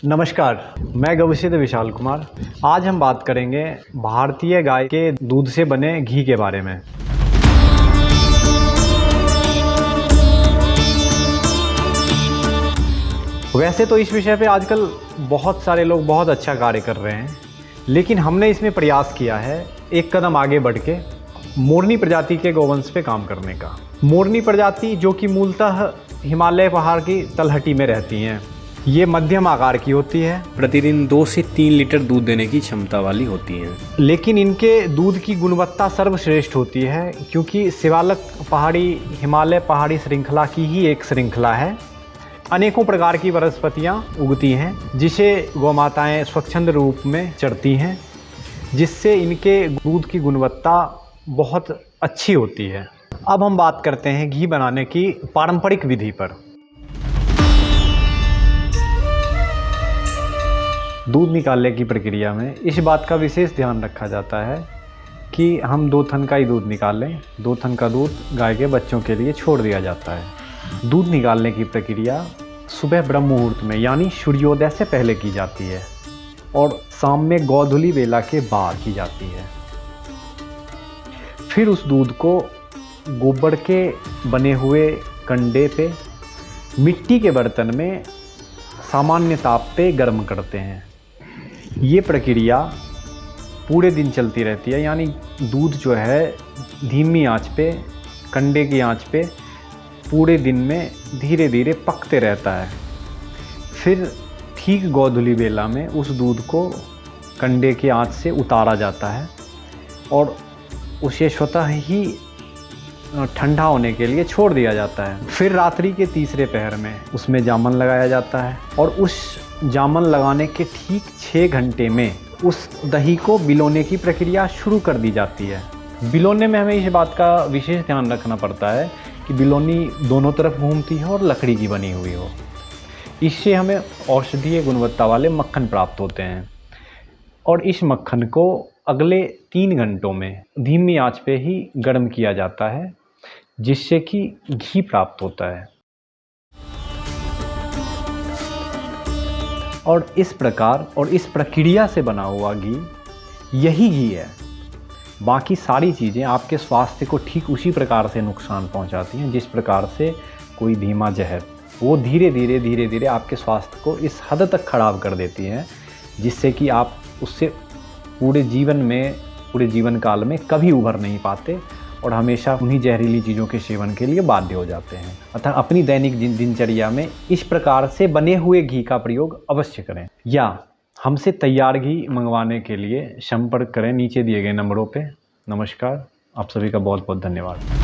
नमस्कार, मैं गौसित विशाल कुमार। आज हम बात करेंगे भारतीय गाय के दूध से बने घी के बारे में। वैसे तो इस विषय पे आजकल बहुत सारे लोग बहुत अच्छा कार्य कर रहे हैं, लेकिन हमने इसमें प्रयास किया है एक कदम आगे बढ़ के मोरनी प्रजाति के गौवंश पे काम करने का। मोरनी प्रजाति जो कि मूलतः हिमालय पहाड़ की तलहटी में रहती हैं, ये मध्यम आकार की होती है, प्रतिदिन 2 से 3 लीटर दूध देने की क्षमता वाली होती हैं। लेकिन इनके दूध की गुणवत्ता सर्वश्रेष्ठ होती है, क्योंकि शिवालिक पहाड़ी हिमालय पहाड़ी श्रृंखला की ही एक श्रृंखला है। अनेकों प्रकार की वनस्पतियाँ उगती हैं जिसे गौमाताएँ स्वच्छंद रूप में चरती हैं, जिससे इनके दूध की गुणवत्ता बहुत अच्छी होती है। अब हम बात करते हैं घी बनाने की पारंपरिक विधि पर। दूध निकालने की प्रक्रिया में इस बात का विशेष ध्यान रखा जाता है कि हम 2 थन का ही दूध निकालें। 2 थन का दूध गाय के बच्चों के लिए छोड़ दिया जाता है। दूध निकालने की प्रक्रिया सुबह ब्रह्म मुहूर्त में यानी सूर्योदय से पहले की जाती है और शाम में गोधूली वेला के बाद की जाती है। फिर उस दूध को गोबर के बने हुए कंडे पे मिट्टी के बर्तन में सामान्य ताप पे गर्म करते हैं। ये प्रक्रिया पूरे दिन चलती रहती है, यानी दूध जो है धीमी आंच पे, कंडे की आंच पे पूरे दिन में धीरे धीरे पकते रहता है। फिर ठीक गोधूली बेला में उस दूध को कंडे की आंच से उतारा जाता है और उसे स्वतः ही ठंडा होने के लिए छोड़ दिया जाता है। फिर रात्रि के तीसरे पहर में उसमें जामन लगाया जाता है और उस जामन लगाने के ठीक 6 घंटे में उस दही को बिलोने की प्रक्रिया शुरू कर दी जाती है। बिलोने में हमें इस बात का विशेष ध्यान रखना पड़ता है कि बिलोनी दोनों तरफ घूमती है और लकड़ी की बनी हुई हो। इससे हमें औषधीय गुणवत्ता वाले मक्खन प्राप्त होते हैं और इस मक्खन को अगले 3 घंटों में धीमी आंच पे ही गर्म किया जाता है, जिससे कि घी प्राप्त होता है। और इस प्रकार और इस प्रक्रिया से बना हुआ घी यही घी है। बाकी सारी चीज़ें आपके स्वास्थ्य को ठीक उसी प्रकार से नुकसान पहुंचाती हैं जिस प्रकार से कोई धीमा जहर, वो धीरे धीरे आपके स्वास्थ्य को इस हद तक खराब कर देती हैं, जिससे कि आप उससे पूरे जीवन काल में कभी उभर नहीं पाते और हमेशा उन्हीं जहरीली चीज़ों के सेवन के लिए बाध्य हो जाते हैं। अतः अपनी दैनिक दिनचर्या में इस प्रकार से बने हुए घी का प्रयोग अवश्य करें, या हमसे तैयार घी मंगवाने के लिए संपर्क करें नीचे दिए गए नंबरों पे। नमस्कार, आप सभी का बहुत बहुत धन्यवाद।